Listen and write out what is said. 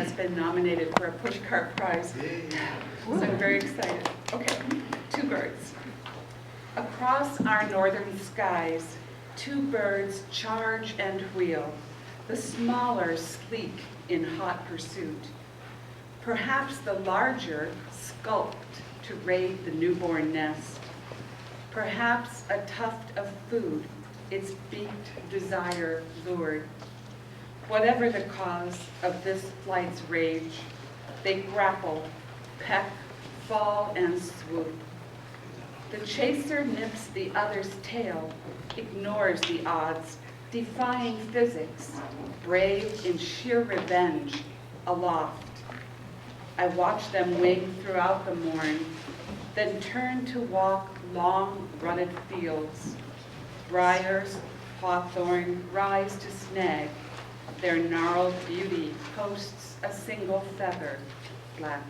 has been nominated for a pushcart prize. So I'm very excited. Okay, two birds. Across our northern skies, two birds charge and wheel, the smaller sleek in hot pursuit. Perhaps the larger skulked to raid the newborn nest. Perhaps a tuft of food its beaked desire lured. Whatever the cause of this flight's rage, they grapple, peck, fall, and swoop. The chaser nips the other's tail, ignores the odds, defying physics, brave in sheer revenge, aloft. I watch them wing throughout the morn, then turn to walk long, rutted fields. Briars, hawthorn rise to snag. Their gnarled beauty posts a single feather, black.